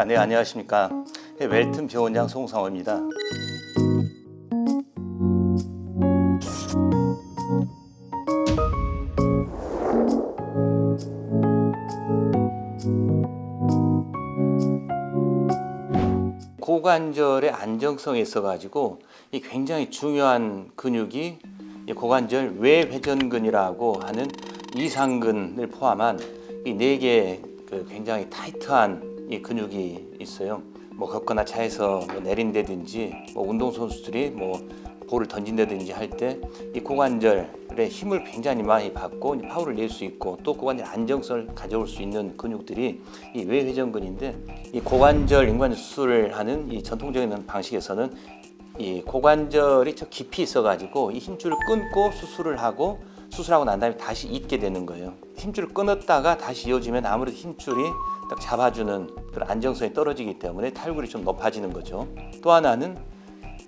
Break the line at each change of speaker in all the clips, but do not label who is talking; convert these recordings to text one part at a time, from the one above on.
네, 안녕하십니까. 웰튼 병원장 송상호입니다. 고관절의 안정성에 있어가지고 이 굉장히 중요한 근육이 이 고관절 외회전근이라고 하는 이상근을 포함한 이 네 개의 굉장히 타이트한 이 근육이 있어요. 뭐 걷거나 차에서 뭐 내린다든지 뭐 운동선수들이 뭐 볼을 던진다든지 할 때 이 고관절에 힘을 굉장히 많이 받고 파워를 낼 수 있고 또 고관절 안정성을 가져올 수 있는 근육들이 이 외회전근인데, 이 고관절 인관절 수술을 하는 이 전통적인 방식에서는 이 고관절이 저 깊이 있어가지고 이 힘줄을 끊고 수술하고 난 다음에 다시 잇게 되는 거예요. 힘줄을 끊었다가 다시 이어지면 아무래도 힘줄이 딱 잡아주는 그런 안정성이 떨어지기 때문에 탈골이 좀 높아지는 거죠. 또 하나는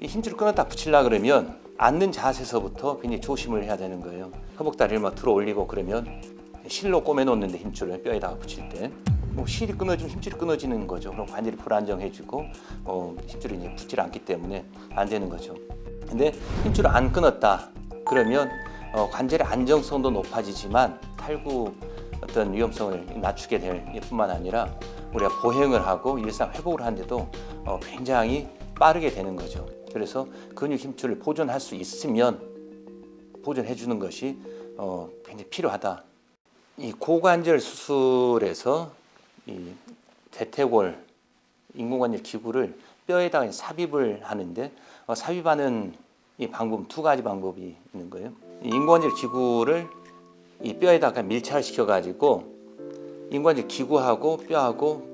이 힘줄을 끊었다 붙이려고 그러면 앉는 자세에서부터 굉장히 조심을 해야 되는 거예요. 허벅다리를 막 들어 올리고 그러면 실로 꼬매놓는데 힘줄을 뼈에다가 붙일 때 뭐 실이 끊어지면 힘줄이 끊어지는 거죠. 그럼 관절이 불안정해지고 힘줄이 이제 붙질 않기 때문에 안 되는 거죠. 근데 힘줄을 안 끊었다 그러면 관절의 안정성도 높아지지만 탈구 어떤 위험성을 낮추게 될 뿐만 아니라 우리가 보행을 하고 일상 회복을 하는데도 굉장히 빠르게 되는 거죠. 그래서 근육 힘줄을 보존할 수 있으면 보존해 주는 것이 굉장히 필요하다. 이 고관절 수술에서 이 대퇴골 인공관절 기구를 뼈에다가 삽입을 하는데 삽입하는 이 방법 두 가지 방법이 있는 거예요. 이 인공관절 기구를 이 뼈에다가 밀착을 시켜가지고 인공관절 기구하고 뼈하고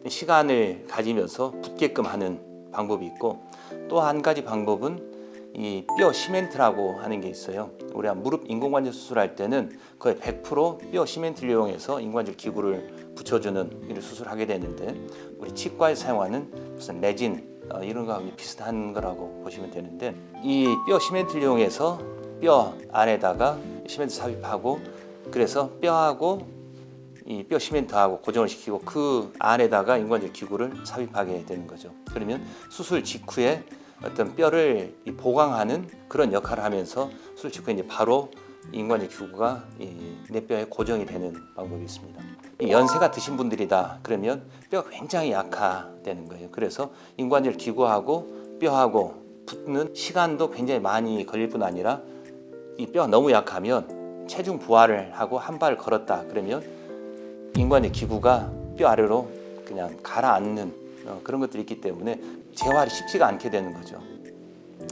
시간을 가지면서 붙게끔 하는 방법이 있고, 또 한 가지 방법은 이 뼈 시멘트라고 하는 게 있어요. 우리가 무릎 인공관절 수술할 때는 거의 100% 뼈 시멘트를 이용해서 인공관절 기구를 붙여주는 이런 수술을 하게 되는데, 우리 치과에서 사용하는 무슨 레진 이런 거하고 비슷한 거라고 보시면 되는데, 이 뼈 시멘트를 이용해서 뼈 안에다가 시멘트 삽입하고 그래서 뼈하고 이 뼈 시멘트하고 고정을 시키고 그 안에다가 인공관절 기구를 삽입하게 되는 거죠. 그러면 수술 직후에 어떤 뼈를 보강하는 그런 역할을 하면서 수술 직후에 이제 바로 인공관절 기구가 내 뼈에 고정이 되는 방법이 있습니다. 연세가 드신 분들이다 그러면 뼈가 굉장히 약화되는 거예요. 그래서 인공관절 기구하고 뼈하고 붙는 시간도 굉장히 많이 걸릴 뿐 아니라 이 뼈가 너무 약하면 체중 부하를 하고 한 발 걸었다 그러면 인공관절 기구가 뼈 아래로 그냥 가라앉는 그런 것들이 있기 때문에 재활이 쉽지가 않게 되는 거죠.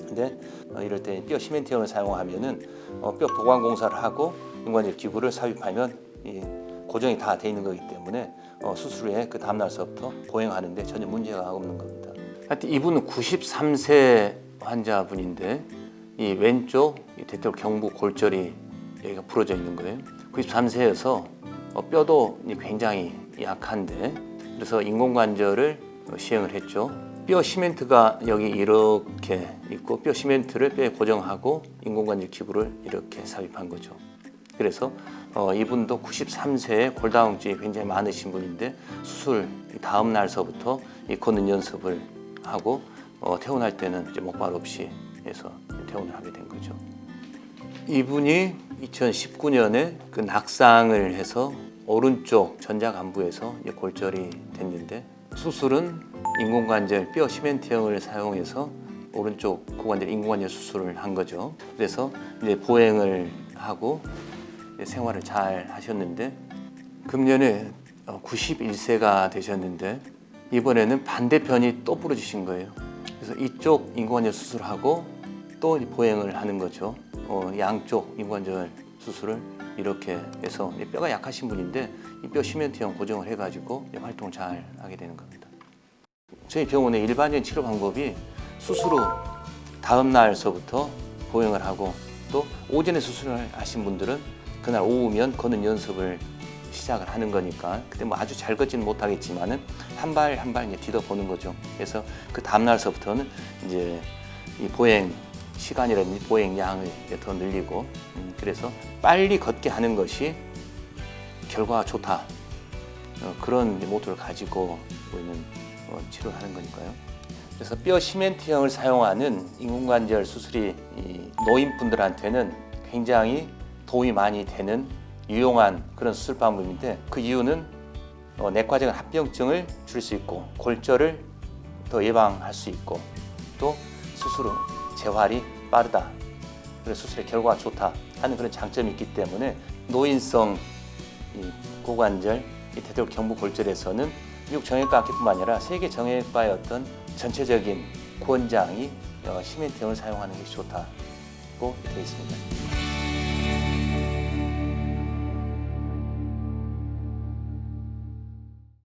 근데 이럴 때 뼈 시멘트형을 사용하면은 뼈 보강 공사를 하고 인공관절 기구를 삽입하면 고정이 다 돼 있는 거기 때문에 수술 후에 그 다음 날서부터 보행하는데 전혀 문제가 없는 겁니다. 하여튼 이분은 93세 환자분인데 이 왼쪽 대퇴골 경부 골절이 여기가 부러져 있는 거예요. 93세여서 뼈도 굉장히 약한데, 그래서 인공관절을 시행을 했죠. 뼈 시멘트가 여기 이렇게 있고 뼈 시멘트를 뼈에 고정하고 인공관절 기구를 이렇게 삽입한 거죠. 그래서 이분도 93세에 골다공증이 굉장히 많으신 분인데 수술 다음 날서부터 걷는 연습을 하고 퇴원할 때는 이제 목발 없이 해서 퇴원을 하게 된 거죠. 이분이 2019년에 그 낙상을 해서 오른쪽 전자간부에서 골절이 됐는데, 수술은 인공관절 뼈 시멘트형을 사용해서 오른쪽 고관절 인공관절 수술을 한 거죠. 그래서 이제 보행을 하고 생활을 잘 하셨는데, 금년에 91세가 되셨는데 이번에는 반대편이 또 부러지신 거예요. 그래서 이쪽 인공관절 수술하고 또 보행을 하는 거죠. 양쪽 인공관절 수술을 이렇게 해서 뼈가 약하신 분인데 이 뼈 시멘트형 고정을 해가지고 활동을 잘 하게 되는 겁니다. 저희 병원의 일반적인 치료 방법이 수술 후 다음 날서부터 보행을 하고, 또 오전에 수술을 하신 분들은 그날 오후면 걷는 연습을 시작을 하는 거니까 그때 뭐 아주 잘 걷지는 못하겠지만은 한 발 한 발 디뎌 보는 거죠. 그래서 그 다음 날서부터는 이제 이 보행 시간이라든지 보행 양을 더 늘리고 그래서 빨리 걷게 하는 것이 결과가 좋다, 그런 모토를 가지고 있는 치료하는 거니까요. 그래서 뼈 시멘트형을 사용하는 인공관절 수술이 이 노인분들한테는 굉장히 도움이 많이 되는 유용한 그런 수술 방법인데, 그 이유는 내과적인 합병증을 줄 수 있고 골절을 더 예방할 수 있고 또 수술 후 재활이 빠르다, 그래서 수술의 결과가 좋다 하는 그런 장점이 있기 때문에 노인성 이 고관절, 이 되도록 경부 골절에서는 미국 정형외과뿐만 아니라 세계 정형외과의 어떤 전체적인 권장이 시멘트형을 사용하는 것이 좋다고 되어 있습니다.